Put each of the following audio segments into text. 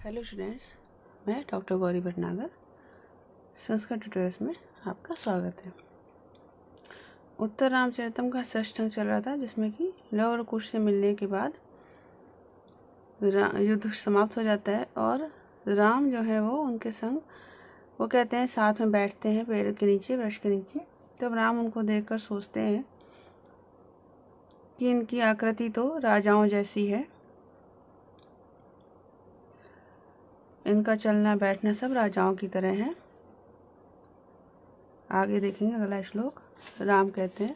Hello students, मैं doctor Gauri Bhatnagar Sanskrit tutorials में आपका स्वागत है। उत्तर रामचरितम का षष्ठ अंक चल रहा था, जिसमें कि लव और कुश से मिलने के बाद युद्ध समाप्त हो जाता है और राम जो है वो उनके संग वो कहते हैं, साथ में बैठते हैं पेड़ के नीचे, वृक्ष के नीचे। तब राम उनको देखकर सोचते हैं कि इनकी आकृति तो राजाओं जैसी है, इनका चलना बैठना सब राजाओं की तरह है। आगे देखेंगे अगला श्लोक। राम कहते हैं,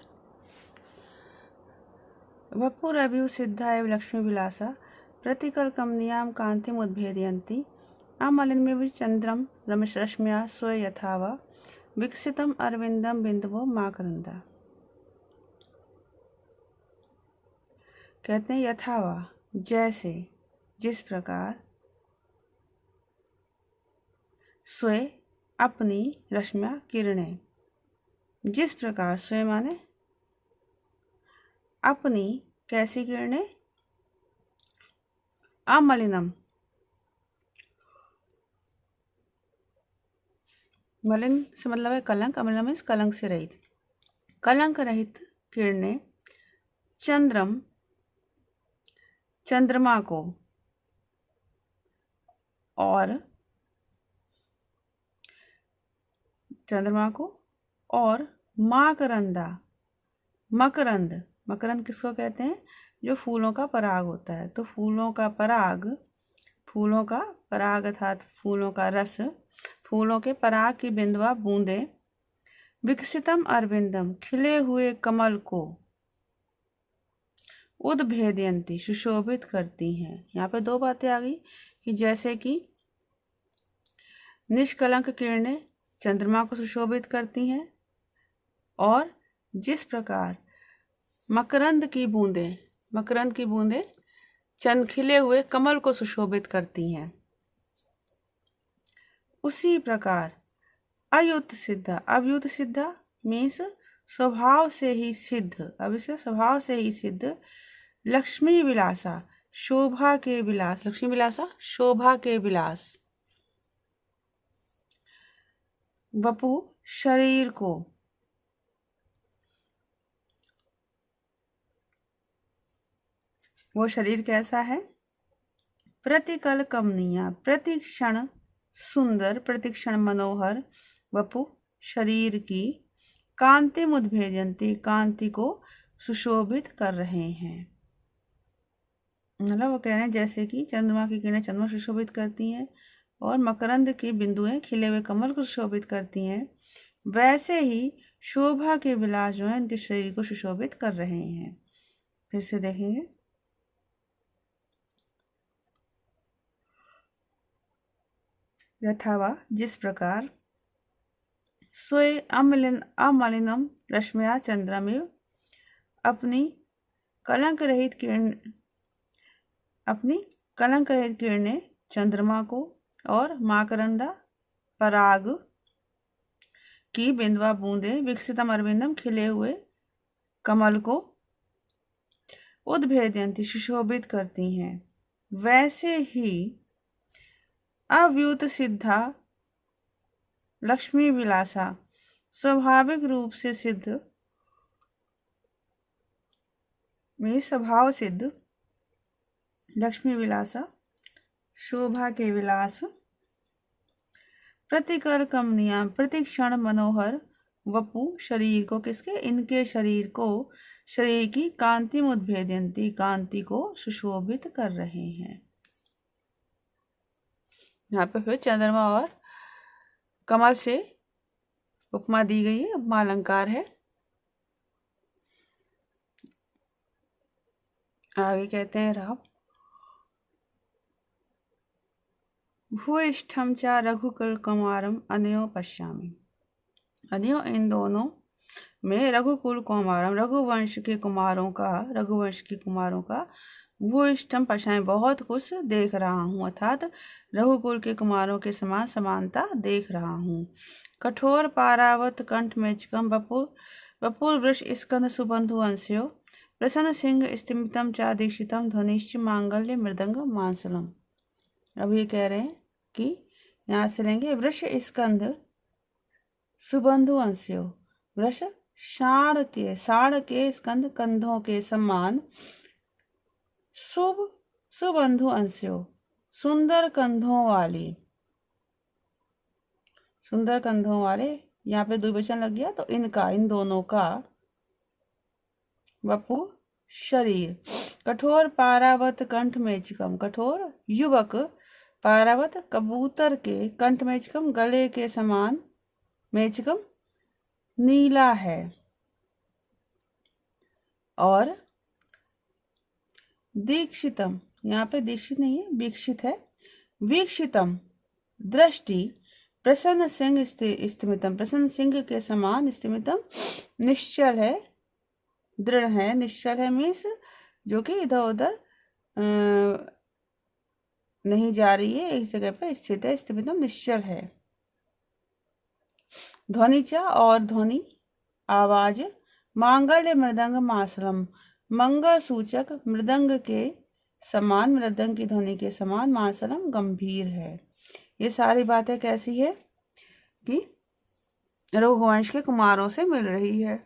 वपुरभिः सिद्धा एव लक्ष्मी विलासा प्रतिकल कमनीयां कांतिम उद्भेदयन्ति अमलिनमिव चंद्रम रश्म्या स्व यथा वा विकसितम अरविंदम बिंदवो माकरंदा। कहते हैं यथा वा, जैसे, जिस प्रकार, स्वयं अपनी, रश्म्या किरणें, जिस प्रकार, स्वयं माने अपनी कैसी किरणें, अमलिनम, मलिन से मतलब है कलंक, अमलिनम इस कलंक से रहित, कलंक रहित किरणें, चंद्रम, चंद्रमा को, और चंद्रमा को, और माकरंदा, मकरंद, मकरंद किसको कहते हैं, जो फूलों का पराग होता है। तो फूलों का पराग अर्थात फूलों का रस, फूलों के पराग की बिंदुआ बूंदे, विकसितम अरविंदम, खिले हुए कमल को, उद्भेदयन्ति, सुशोभित करती हैं। यहाँ पे दो बातें आ गई कि जैसे कि निष्कलंक किरणें चंद्रमा को सुशोभित करती हैं, और जिस प्रकार मकरंद की बूंदें खिले हुए कमल को सुशोभित करती हैं, उसी प्रकार अयुत सिद्धा मीन्स स्वभाव से ही सिद्ध, अब इसे स्वभाव से ही सिद्ध, लक्ष्मी विलासा, शोभा के विलास, लक्ष्मी विलासा शोभा के विलास, वपु शरीर को, वो शरीर कैसा है, प्रतिकल कमनीय, प्रतिक्षण सुंदर, प्रतिक्षण मनोहर, वपु शरीर की, कांति उद्भेदयन्ति, कांति को सुशोभित कर रहे हैं। मतलब वो कह रहे हैं जैसे कि चंद्रमा की किरणें चंद्रमा सुशोभित करती हैं और मकरंद की बिंदुएं खिले हुए कमल को सुशोभित करती हैं, वैसे ही शोभा के विलास जो है इनके शरीर को सुशोभित कर रहे हैं। फिर से देखेंगे, यथावा, जिस प्रकार, स्वयं अमलिनम रश्म्या चंद्रमेव, अपनी कलंक रहित किरणें चंद्रमा को, और माकरंदा पराग की बिंदुआ बूंदे, विकसितम अरविंदम, खिले हुए कमल को, उद्भेदयन्ति, सुशोभित करती हैं, वैसे ही अव्युत सिद्धा लक्ष्मी विलासा, स्वाभाविक रूप से सिद्ध में स्वभाव सिद्ध, लक्ष्मी विलासा शोभा के विलास, प्रतिकर कमनीय, प्रतिक्षण मनोहर, वपु शरीर को, किसके, इनके शरीर को, शरीर की कांति उद्भेदयन्ति, कांति को सुशोभित कर रहे हैं। यहाँ पे फिर चंद्रमा और कमल से उपमा दी गई है, उपमा अलंकार है। आगे कहते हैं राम, भूयिष्ठम च रघुकुल कुमारम अनयो पश्यामि, अनयो इन दोनों में, रघुकुल कुमारम, रघुवंश के कुमारों का, भूयिष्ठम पश्यामि, बहुत कुछ देख रहा हूँ, अर्थात रघुकुल के कुमारों के समान समानता देख रहा हूँ। कठोर पारावत कंठ में चिकम, वपुर वृष स्कंद सुबंधु अंश्यो, प्रसन्न सिंह स्तिमितम च दीक्षितम, ध्वनिश्च मांगल्य मृदंग मांसलम। अब ये कह रहे हैं कि यहाँ से लेंगे वृष स्कंध सुबंधु अंश्यो। वृष साढ़ के स्कंध कंधों के समान, सुबंधु अंश्यो सुंदर कंधों वाली। सुंदर कंधों वाले, यहाँ पे द्विवचन लग गया तो इनका, इन दोनों का, वपु शरीर, कठोर पारावत कंठ में चिकम, कठोर युवक पारावत कबूतर के कंठ में चिकम गले के समान, मेचकम नीला है। और दीक्षितम, यहाँ पे दीक्षित नहीं है, वीक्षित है। वीक्षितम दृष्टि प्रसन्न सिंह स्तिमितम, प्रसन्न सिंह के समान, स्तिमितम निश्चल है, दृढ़ है। निश्चल है मीन्स जो कि इधर उधर नहीं जा रही है, एक जगह पे स्थित है, स्तिमितम निश्चल है। ध्वनिचा और ध्वनि आवाज, मांगल्य मृदंग मासलम, मंगल सूचक मृदंग के समान, मृदंग की ध्वनि के समान, मासलम गंभीर है। ये सारी बातें कैसी है कि रघुवंश के कुमारों से मिल रही है।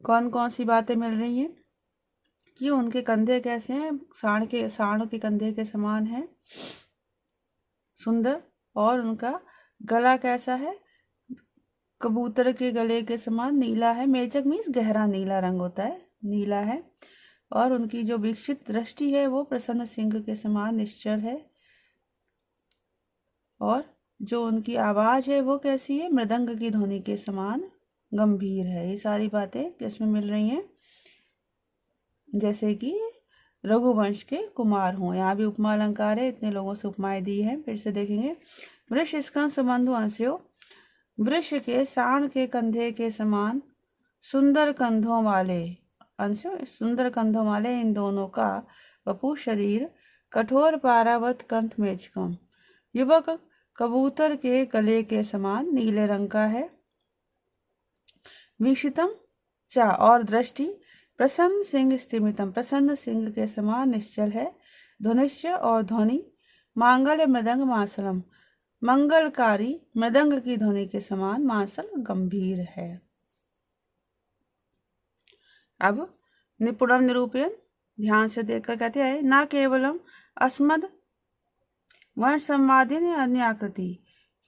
कौन कौन सी बातें मिल रही हैं कि उनके कंधे कैसे हैं, सांड के कंधे के समान है, सुंदर, और उनका गला कैसा है, कबूतर के गले के समान नीला है। मेचक मीन्स गहरा नीला रंग होता है, नीला है। और उनकी जो विकसित दृष्टि है वो प्रसन्न सिंह के समान निश्चल है। और जो उनकी आवाज है वो कैसी है, मृदंग की ध्वनि के समान गंभीर है। ये सारी बातें किसमें मिल रही हैं, जैसे कि रघुवंश के कुमार हों। यहाँ भी उपमा अलंकार है, इतने लोगों से उपमाएं दी हैं। फिर से देखेंगे, वृष स्कंध सुबंधु अंश्यो, वृष के सांड के कंधे के समान, सुंदर कंधों वाले, अंशों सुंदर कंधों वाले इन दोनों का वपु शरीर, कठोर पारावत कंठ में चिकम, युवक कबूतर के गले के समान नीले रंग का है। वीक्षितम चा और दृष्टि प्रसन्न सिंह स्तिमितम, प्रसन्न सिंह के समान निश्चल है। ध्वनिश्य और ध्वनि मांगल्य मृदंग मासलम, मंगलकारी मृदंग की ध्वनि के समान, मासल गंभीर है। अब निपुणम निरूपण ध्यान से देखकर कहते हैं, ना केवलम अस्मद वंश संवादिन अन्य आकृति,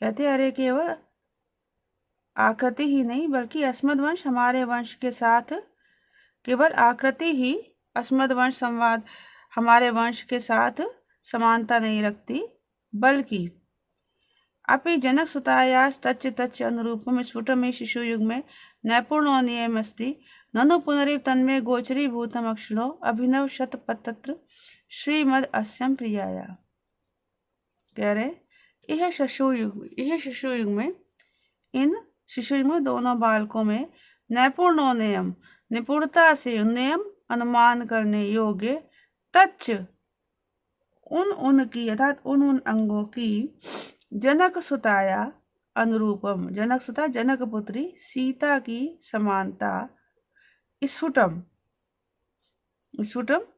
कहते अरे केवल आकृति ही नहीं बल्कि अस्मद वंश हमारे वंश के साथ, केवल आकृति ही अस्मद वंश संवाद हमारे वंश के साथ समानता नहीं रखती, बल्कि अपि जनक सुतायास तच्च तच्च अनुरूपम स्फुटम शिशु युग में नैपुणो नियम अस्ति, ननु पुनरिव तन्मे गोचरी भूतम अक्षरो अभिनव शतपतत्र श्रीमद अस्यम प्रियाया। कह रहे यह शिशु युग में, इन शिशु युग में दोनों बालकों में नैपुणो नियम, निपुणता से नियम अनुमान करने योग्य, तच्च उनकी अर्थात उन अंगों की, जनक सुताया अनुरूपम, जनक सुता जनक पुत्री सीता की समानता, स्फुटम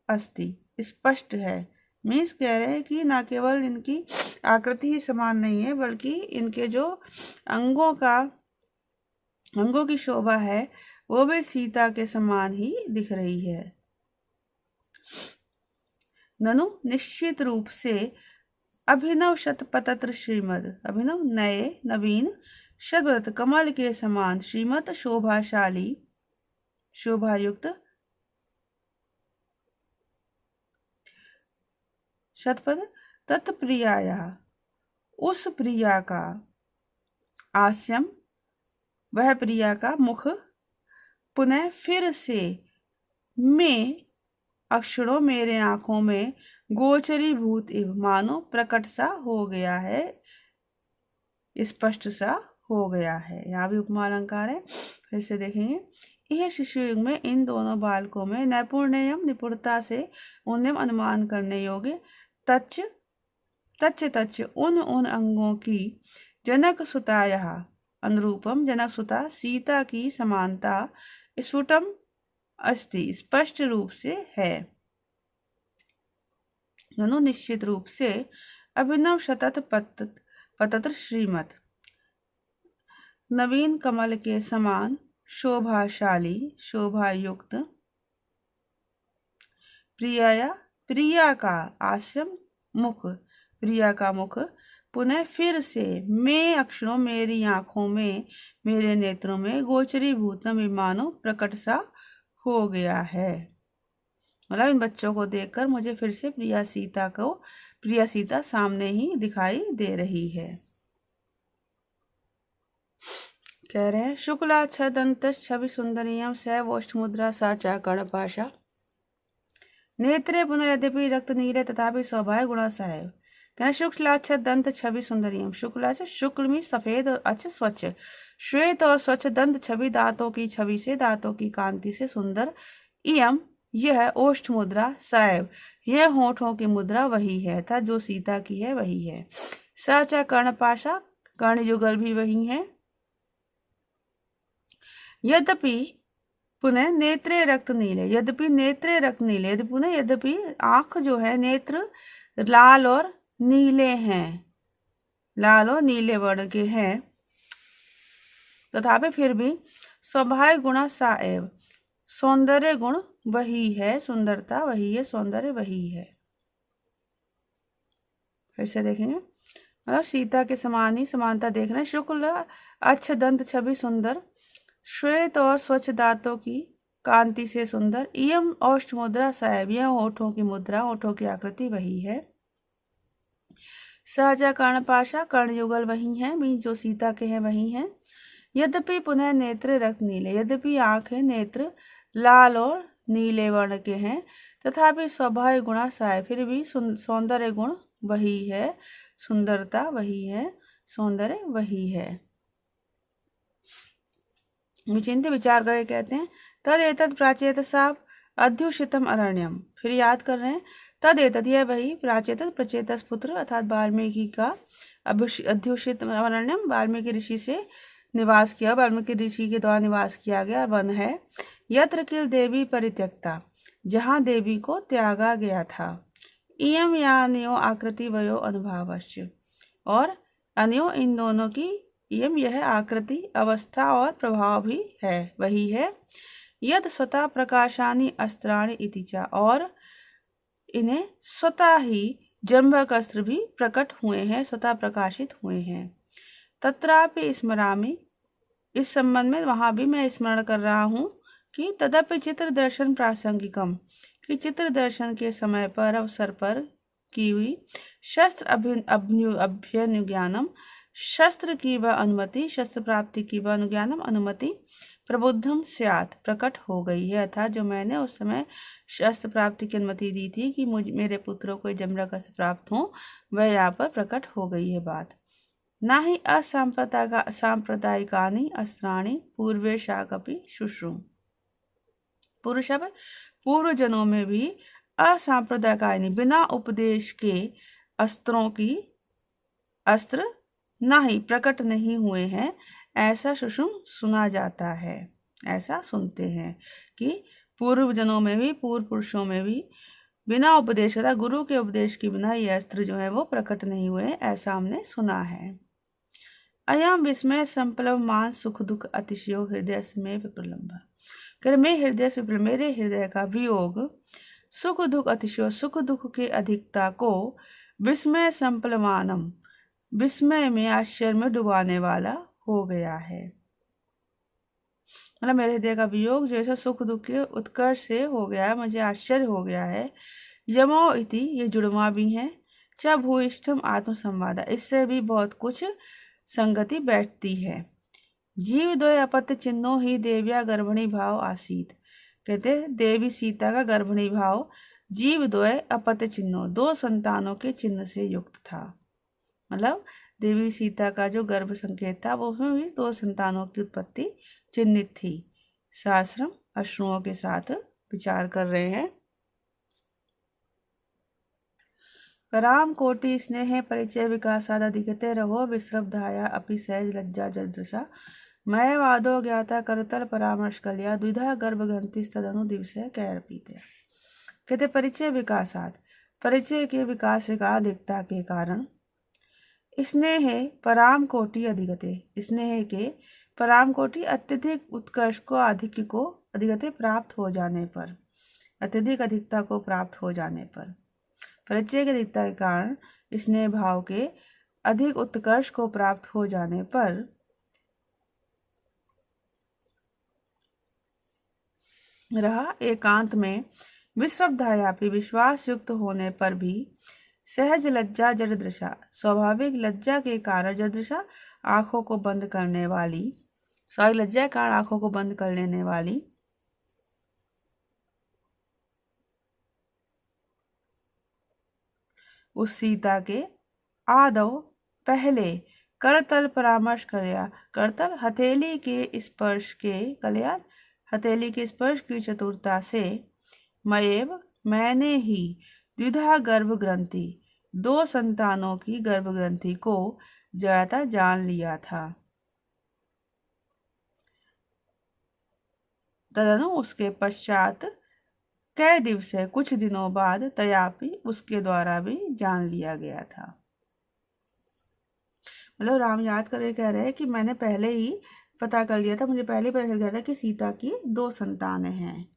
अस्ति स्पष्ट है। मीन्स कह रहे हैं कि ना केवल इनकी आकृति ही समान नहीं है बल्कि इनके जो अंगों की शोभा है वो भी सीता के समान ही दिख रही है। ननु निश्चित रूप से अभिनव शतपतत्र श्रीमद, अभिनव नए नवीन, शतपत्र कमल के समान, श्रीमत शोभाशाली शोभायुक्त, शतपथ तत्प्रियाया उस प्रिया का, आस्यम वह प्रिया का मुख, पुनः फिर से, में अक्षरों मेरे आंखों में, गोचरी भूत इव मानो प्रकट सा हो गया है, स्पष्ट सा हो गया है। यहाँ भी उपमा अलंकार है, फिर से देखेंगे। यह शिशु युग में इन दोनों बालकों में नैपुण्यम निपुणता से उन्नम अनुमान करने योग्य, तच्च उन अंगों की, जनक सुताया अनुरूपम जनक सुता सीता की समानता, स्फुटम अस्ति स्पष्ट रूप से है। ननु निश्चित रूप से अभिनव शतत पतत्र श्रीमत नवीन कमल के समान शोभाशाली शोभायुक्त प्रिया का आश्रम मुख, प्रिया का मुख पुनः फिर से मैं अक्षरों मेरी आंखों में मेरे नेत्रों में गोचरी भूतम विमानो प्रकट सा हो गया है। मतलब इन बच्चों को देखकर मुझे फिर से प्रिया सीता सामने ही दिखाई दे रही है। कह रहे हैं शुक्ला छदंत छवि सुंदरियम सैवोष्ठ मुद्रा सा चाकर्ण पाशा नेत्रे पुनर्यद्यपि रक्त नीले तथापि स्वभाव गुणा साहेब। कहना शुक्लाक्ष दंत छवि सुंदरियम, शुक्लाक्ष शुक्ल में सफेद और अच्छ स्वच्छ, श्वेत और स्वच्छ दंत छवि दांतों की छवि से दांतों की कांति से सुंदर। इयम यह ओष्ठ मुद्रा साहेब, यह होठों की मुद्रा वही है था जो सीता की है वही है। साचा कर्णपाशा, कर्ण युगल भी वही है। यद्यपि पुनः नेत्रे रक्त नीले, यद्यपि नेत्रे रक्त नीले, यद्यपि आंख जो है नेत्र लाल और नीले हैं, लाल और नीले वर्ण के हैं, तथापि फिर भी स्वभाव गुणा साएव, सौंदर्य गुण वही है, सुंदरता वही है, सौंदर्य वही है। फिर से देखेंगे मतलब सीता के समान ही समानता देख रहे हैं। शुक्ल अच्छ दंत छवि सुंदर, श्वेत और स्वच्छ दांतों की कांति से सुंदर। इयम औष्ठ मुद्रा साहेब, यह होठों की मुद्रा, होठों की आकृति वही है। सहजा कर्णपाशा, कर्ण युगल वही है, बीज जो सीता के हैं वही है। यद्यपि पुनः नेत्र रक्त नीले, यद्यपि आंखें नेत्र लाल और नीले वर्ण के हैं, तथापि स्वभाव गुणा साहेब, फिर भी सौंदर्य गुण वही है, सुंदरता वही है, सौंदर्य वही है। विचिंत विचार करके कहते हैं तद एतद प्राचेत साप अध्युषितम अरण्यम। फिर याद कर रहे हैं तद एतद, यह वही प्राचेत प्रचेतस पुत्र अर्थात वाल्मीकि का अध्युषित अरण्यम, वाल्मीकि ऋषि से निवास किया, वाल्मीकि ऋषि के द्वारा निवास किया गया वन है। यत्र किल देवी परित्यक्ता, जहाँ देवी को त्यागा गया था। इयम या अन्यो आकृति वयो अनुभावश्च, और अन्यो इन दोनों की, इयम यह आकृति अवस्था और प्रभाव भी है वही है। यद स्वतः प्रकाशानि अस्त्राणि इति च, और इन्हें स्वतः ही जम्भक अस्त्र भी प्रकट हुए हैं, स्वतः प्रकाशित हुए हैं। तत्रापि स्मरामि, इस संबंध में वहां भी मैं स्मरण कर रहा हूँ कि तदपि चित्र दर्शन प्रासंगिकम, कि चित्र दर्शन के समय पर अवसर पर की हुई शस्त्र अभ्यनुज्ञानम, शस्त्र की वह अनुमति, शस्त्र प्राप्ति की वह अनुज्ञानम अनुमति प्रबुद्धम स्यात्, प्रकट हो गई है। अर्थात जो मैंने उस समय शस्त्र प्राप्ति की अनुमति दी थी कि मेरे पुत्रों को जमरक अस्त्र प्राप्त हो, वह यहाँ पर प्रकट हो गई है बात। ना ही असांप्रदायिकानि अस्त्राणि पूर्वेशाकपि शुश्रूम, पूर्व जनों में भी असांप्रदायिकानि, बिना उपदेश के अस्त्रों की अस्त्र ना ही प्रकट नहीं हुए हैं, ऐसा सुषुम सुना जाता है, ऐसा सुनते हैं कि पूर्व जनों में भी, पूर्व पुरुषों में भी बिना उपदेश का, गुरु के उपदेश के बिना ये अस्त्र जो है वो प्रकट नहीं हुए, ऐसा हमने सुना है। अयम विस्मय संप्लव मान सुख दुख अतिशयो हृदय में विप्रलंबा, कर मेरे हृदय का वियोग सुख दुख अतिशय, सुख दुख के अधिकता को विस्मय संप्लवानम, विस्मय में आश्चर्य में डुबाने वाला हो गया है। मतलब मेरे हृदय का वियोग जैसा सुख दुख के उत्कर्ष से हो गया है, मुझे आश्चर्य हो गया है। यमो इति, ये जुड़वा भी है। च भूइष्ठम आत्म संवादा, इससे भी बहुत कुछ संगति बैठती है। जीव द्वय अपत्य चिन्हो ही देव्या गर्भिणी भाव आसीत, कहते देवी सीता का गर्भिणी भाव जीव द्वय अपत्य चिन्हो, दो संतानों के चिन्ह से युक्त था। मतलब देवी सीता का जो गर्भ संकेत था वो उसमें भी दो संतानों की उत्पत्ति चिन्हित थी। शास्त्रम अश्रुओं के साथ विचार कर रहे हैं। राम कोटि स्नेह परिचय विकासाद अधिगते रहो विश्रब्धाया अपि सहज लज्जा जदृशा, मैं वादो ज्ञाता करतल परामर्श कलिया द्विधा गर्भ ग्रंथि तदनु दिवसे कैर्पीते। कहते परिचय विकासात, परिचय के विकास का अधिकता के कारण स्नेह पराम कोटि अधिगते, स्नेह के पराम कोटि अत्यधिक उत्कर्ष को अधिगते प्राप्त हो जाने पर, अत्यधिक अधिकता को प्राप्त हो जाने पर, परिचय की अधिकता के कारण स्नेह भाव के अधिक उत्कर्ष को प्राप्त हो जाने पर रहा एकांत में विश्रब्धायापि विश्वास युक्त होने पर भी सहज लज्जा जड़दृशा, स्वाभाविक लज्जा के कारण जड़दृशा आंखों को बंद करने वाली, स्वाभाविक लज्जा के कारण आंखों को बंद कर लेने वाली उस सीता के आदौ पहले करतल परामर्श करया, करतल हथेली के स्पर्श के कल्याण, हथेली के स्पर्श की चतुरता से मयेव मैंने ही द्विधा गर्भ ग्रंथि, 2 संतानों की गर्भ ग्रंथि को ज्यादा जान लिया था। तदनु उसके पश्चात कई दिवस कुछ दिनों बाद तयापि उसके द्वारा भी जान लिया गया था। मतलब राम याद करके कह रहे हैं कि मैंने पहले ही पता कर लिया था, मुझे पहले ही पता चल गया था कि सीता की 2 संतानें हैं।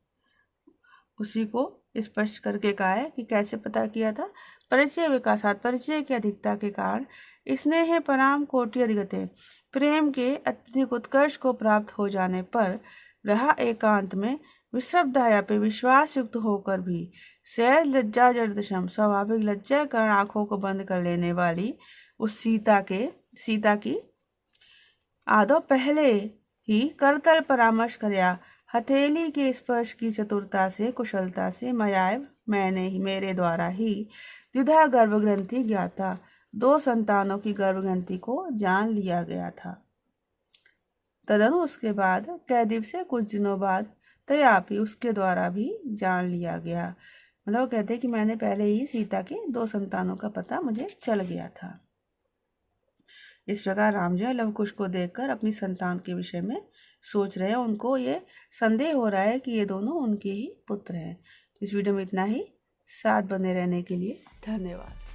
उसी को स्पष्ट करके कहा है कि कैसे पता किया था। परिचय विकासात, परिचय की अधिकता के कारण स्नेह पराम कोटि अधिगते, प्रेम के अत्यधिक उत्कर्ष को प्राप्त हो जाने पर रहा एकांत में विश्रब्धाया पे विश्वास युक्त होकर भी सहज लज्जा जड़दशम, स्वाभाविक लज्जा के कारण आंखों को बंद कर लेने वाली उस सीता की आदौ पहले ही करतल परामर्श करया, हथेली के स्पर्श की चतुरता से कुशलता से मयाव मैंने ही, मेरे द्वारा ही द्विधा गर्भग्रंथि ज्ञाता, 2 संतानों की गर्भग्रंथि को जान लिया गया था। तदनु उसके बाद कैदिव से कुछ दिनों बाद तयापि उसके द्वारा भी जान लिया गया। मतलब कहते कि मैंने पहले ही सीता के 2 संतानों का पता मुझे चल गया था। इस प्रकार राम जो है लवकुश को देखकर अपनी संतान के विषय में सोच रहे हैं। उनको ये संदेह हो रहा है कि ये दोनों उनके ही पुत्र हैं। तो इस वीडियो में इतना ही। साथ बने रहने के लिए धन्यवाद।